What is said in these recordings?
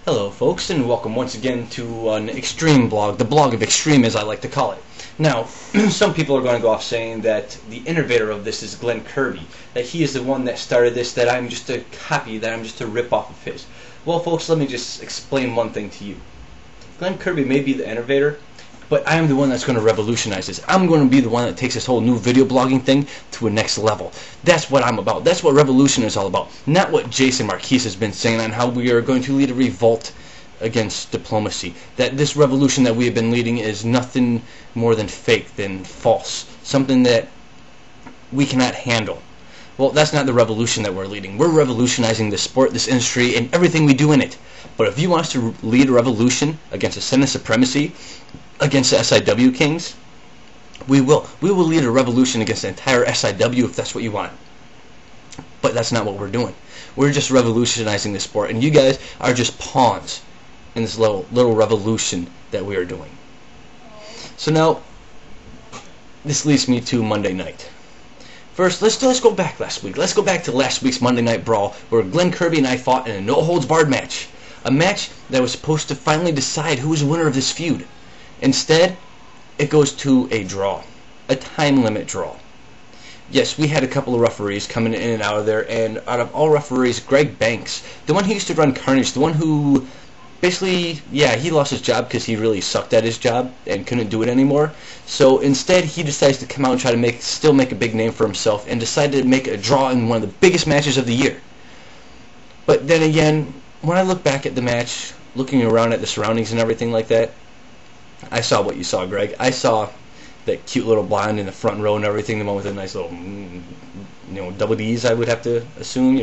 Hello folks, and welcome once again to an Xtreme blog, the blog of Xtreme as I like to call it. Now, some people are going to go off saying that the innovator of this is Glenn Kirby, that he is the one that started this, that I'm just a copy, that I'm just a rip-off of his. Well folks, let me just explain one thing to you. Glenn Kirby may be the innovator, but I am the one that's going to revolutionize this. I'm going to be the one that takes this whole new video blogging thing to a next level. That's what I'm about. That's what revolution is all about. Not what Jason Marquise has been saying on how we are going to lead a revolt against diplomacy. That this revolution that we have been leading is nothing more than fake, than false. Something that we cannot handle. Well, that's not the revolution that we're leading. We're revolutionizing this sport, this industry, and everything we do in it. But if you want us to lead a revolution against a Senate supremacy, against the SIW Kings, we will. We will lead a revolution against the entire SIW if that's what you want. But that's not what we're doing. We're just revolutionizing the sport, and you guys are just pawns in this little revolution that we are doing. So now, this leads me to Monday night. First, let's go back last week. Let's go back to last week's Monday Night Brawl, where Glenn Kirby and I fought in a no-holds-barred match. A match that was supposed to finally decide who was the winner of this feud. Instead, it goes to a draw, a time limit draw. Yes, we had a couple of referees coming in and out of there, and out of all referees, Greg Banks, the one who used to run Carnage, the one who basically, yeah, he lost his job because he really sucked at his job and couldn't do it anymore. So instead, he decides to come out and try to still make a big name for himself, and decided to make a draw in one of the biggest matches of the year. But then again, when I look back at the match, looking around at the surroundings and everything like that, I saw what you saw, Greg. I saw that cute little blonde in the front row and everything, the one with a nice little, double D's, I would have to assume,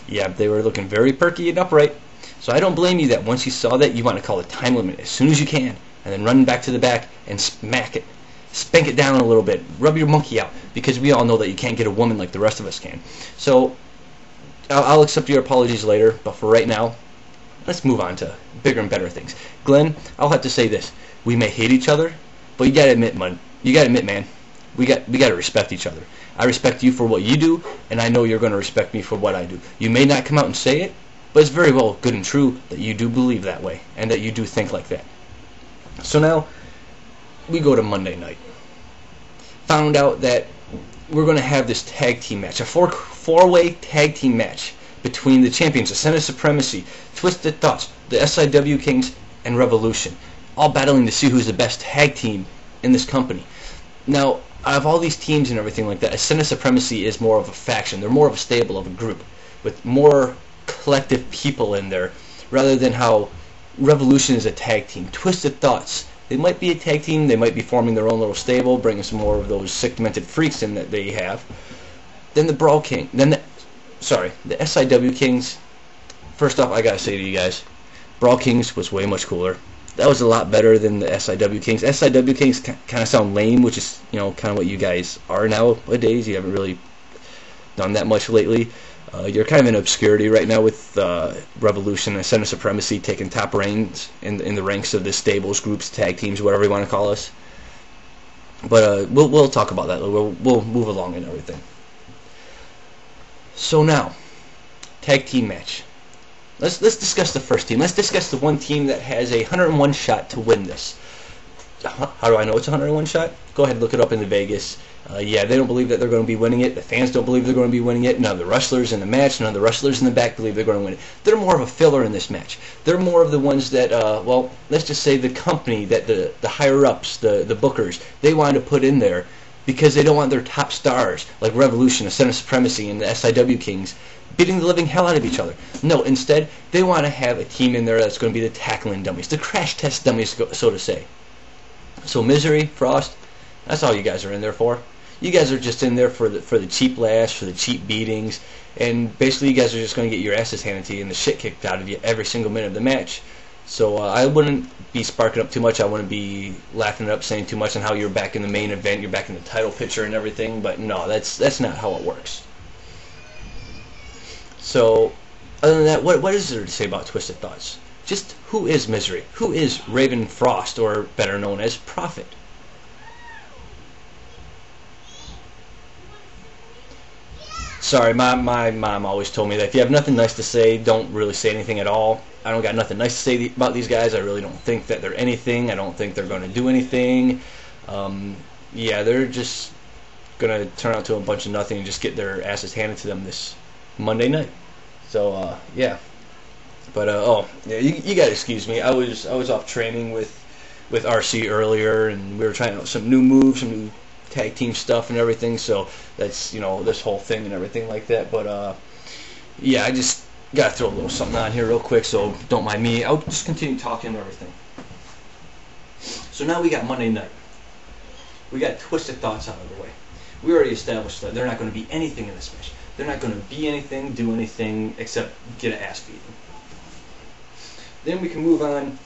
Yeah, they were looking very perky and upright. So I don't blame you that once you saw that, you want to call a time limit as soon as you can, and then run back to the back and smack it. Spank it down a little bit. Rub your monkey out, because we all know that you can't get a woman like the rest of us can. So I'll accept your apologies later, but for right now, let's move on to bigger and better things. Glenn, I'll have to say this. We may hate each other, but you gotta admit, man. We gotta respect each other. I respect you for what you do, and I know you're gonna respect me for what I do. You may not come out and say it, but it's very well good and true that you do believe that way, and that you do think like that. So now, we go to Monday night. Found out that we're gonna have this tag team match, a four-way tag team match between the champions of Senate Supremacy, Twisted Thoughts, the SIW Kings, and Revolution, all battling to see who's the best tag team in this company. Now, out of all these teams and everything like that, a Senate Supremacy is more of a faction. They're more of a stable, of a group, with more collective people in there, rather than how Revolution is a tag team. Twisted Thoughts, they might be a tag team, they might be forming their own little stable, bringing some more of those sick, demented freaks in that they have. Then the Brawl King, the SIW Kings. First off, I gotta say to you guys, Brawl Kings was way much cooler. That was a lot better than the SIW Kings. SIW Kings kind of sound lame, which is, kind of what you guys are nowadays. You haven't really done that much lately. You're kind of in obscurity right now with Revolution and Senate Supremacy taking top reigns in the ranks of the stables, groups, tag teams, whatever you want to call us. But we'll talk about that. We'll move along and everything. So now, tag team match. Let's discuss the first team. Let's discuss the one team that has a 101 shot to win this. How do I know it's a 101 shot? Go ahead and look it up in the Vegas. Yeah, they don't believe that they're going to be winning it. The fans don't believe they're going to be winning it. None of the wrestlers in the match, none of the wrestlers in the back believe they're going to win it. They're more of a filler in this match. They're more of the ones that, let's just say the company, that the higher-ups, the bookers, they wanted to put in there because they don't want their top stars, like Revolution, the Senate Supremacy, and the SIW Kings, beating the living hell out of each other. No, instead, they want to have a team in there that's going to be the tackling dummies, the crash test dummies, so to say. So Misery, Frost, that's all you guys are in there for. You guys are just in there for the cheap laughs, for the cheap beatings, and basically you guys are just going to get your asses handed to you and the shit kicked out of you every single minute of the match. So I wouldn't be sparking up too much. I wouldn't be laughing it up, saying too much on how you're back in the main event, you're back in the title picture and everything, but no, that's not how it works. So, other than that, what is there to say about Twisted Thoughts? Just who is Misery? Who is Raven Frost, or better known as Prophet? Sorry, my mom always told me that if you have nothing nice to say, don't really say anything at all. I don't got nothing nice to say about these guys. I really don't think that they're anything. I don't think they're going to do anything. Yeah, they're just going to turn out to a bunch of nothing and just get their asses handed to them this Monday night. So, yeah. But, oh, yeah, you got to excuse me. I was off training with RC earlier, and we were trying out some new moves, some new tag team stuff and everything, so that's, this whole thing and everything like that. But yeah, I just gotta throw a little something on here real quick, so don't mind me. I'll just continue talking and everything. So now we got Monday night. We got Twisted Thoughts out of the way. We already established that they're not going to be anything in this match. They're not going to be anything, do anything, except get an ass beating. Then we can move on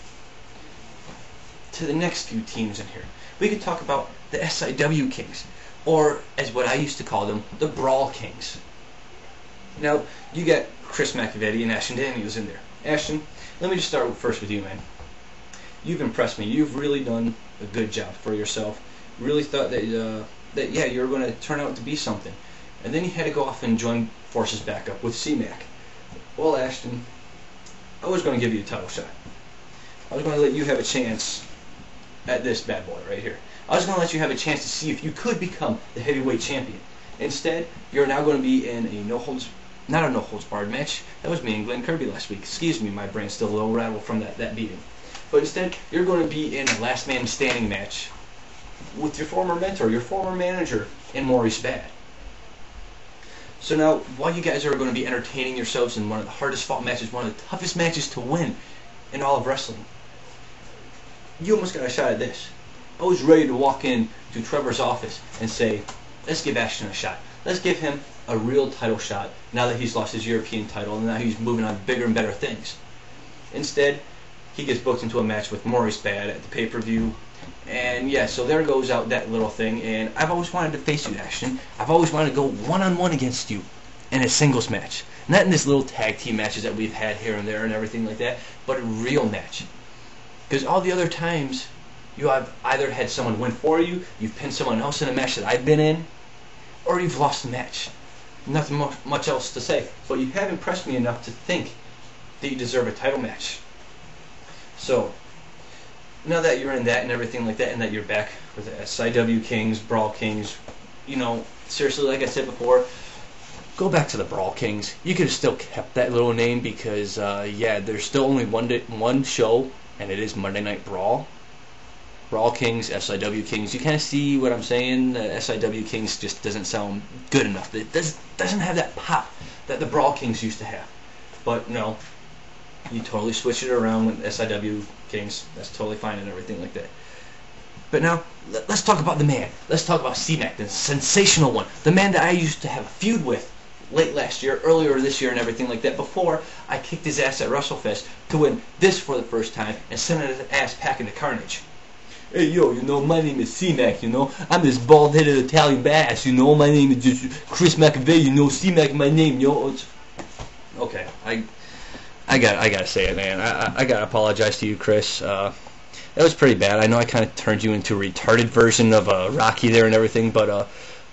to the next few teams in here. We could talk about the SIW Kings, or as what I used to call them, the Brawl Kings. Now, you got Chris McAvetti and Ashton Daniels in there. Ashton, let me just start first with you, man. You've impressed me. You've really done a good job for yourself. Really thought that yeah, you were going to turn out to be something. And then you had to go off and join forces back up with C-Mac. Well, Ashton, I was going to give you a title shot. I was going to let you have a chance at this bad boy right here. I was going to let you have a chance to see if you could become the heavyweight champion. Instead, you're now going to be in a not a no-holds-barred match. That was me and Glenn Kirby last week. Excuse me, my brain's still a little rattled from that beating. But instead, you're going to be in a last man standing match with your former mentor, your former manager, and Maurice Bad. So now, while you guys are going to be entertaining yourselves in one of the hardest fought matches, one of the toughest matches to win in all of wrestling, you almost got a shot at this. I was ready to walk in to Trevor's office and say, let's give Ashton a shot. Let's give him a real title shot now that he's lost his European title and now he's moving on to bigger and better things. Instead, he gets booked into a match with Maurice Bad at the pay-per-view. And yeah, so there goes out that little thing. And I've always wanted to face you, Ashton. I've always wanted to go one-on-one against you in a singles match. Not in this little tag team matches that we've had here and there and everything like that, but a real match. Because all the other times, you have either had someone win for you, you've pinned someone else in a match that I've been in, or you've lost the match. Nothing much else to say. But you have impressed me enough to think that you deserve a title match. So, now that you're in that and everything like that, and that you're back with the SIW Kings, Brawl Kings, seriously, like I said before, go back to the Brawl Kings. You could have still kept that little name because, yeah, there's still only one show, and it is Monday Night Brawl. Brawl Kings, SIW Kings. You kind of see what I'm saying. SIW Kings just doesn't sound good enough. It doesn't have that pop that the Brawl Kings used to have. But no, you totally switch it around with SIW Kings. That's totally fine and everything like that. But now, let's talk about the man. Let's talk about C-Mac, the sensational one. The man that I used to have a feud with late last year, earlier this year and everything like that, before I kicked his ass at WrestleFest to win this for the first time and send his ass packing to Carnage. Hey, yo, my name is C-Mac, I'm this bald-headed Italian badass, my name is just Chris McAvey, C-Mac my name, Okay, I gotta say it, man. I gotta apologize to you, Chris. That was pretty bad. I know I kind of turned you into a retarded version of Rocky there and everything, but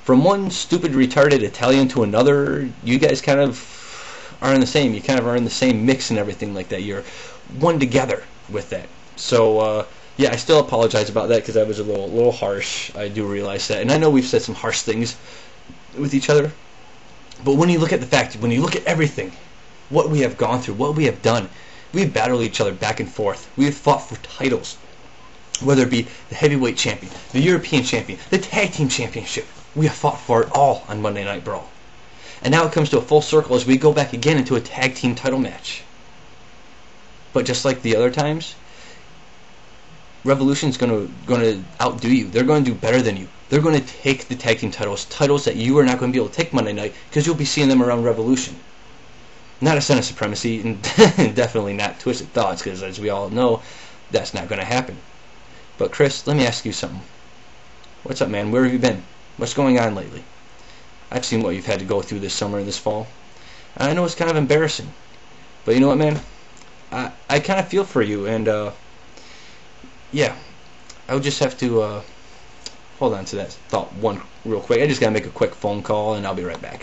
from one stupid retarded Italian to another, you guys kind of are in the same. You kind of are in the same mix and everything like that. You're one together with that. So, yeah, I still apologize about that because I was a little harsh. I do realize that. And I know we've said some harsh things with each other. But when you look at the fact, when you look at everything, what we have gone through, what we have done, we've battled each other back and forth. We have fought for titles, whether it be the heavyweight champion, the European champion, the tag team championship. We have fought for it all on Monday Night Brawl. And now it comes to a full circle as we go back again into a tag team title match. But just like the other times, Revolution's going to outdo you. They're going to do better than you. They're going to take the tag team titles that you are not going to be able to take Monday night because you'll be seeing them around Revolution. Not a Son of Supremacy, and definitely not Twisted Thoughts, because as we all know, that's not going to happen. But Chris, let me ask you something. What's up, man? Where have you been? What's going on lately? I've seen what you've had to go through this summer and this fall. And I know it's kind of embarrassing. But you know what, man? I kind of feel for you, and yeah, I would just have to hold on to that thought one real quick. I just got to make a quick phone call, and I'll be right back.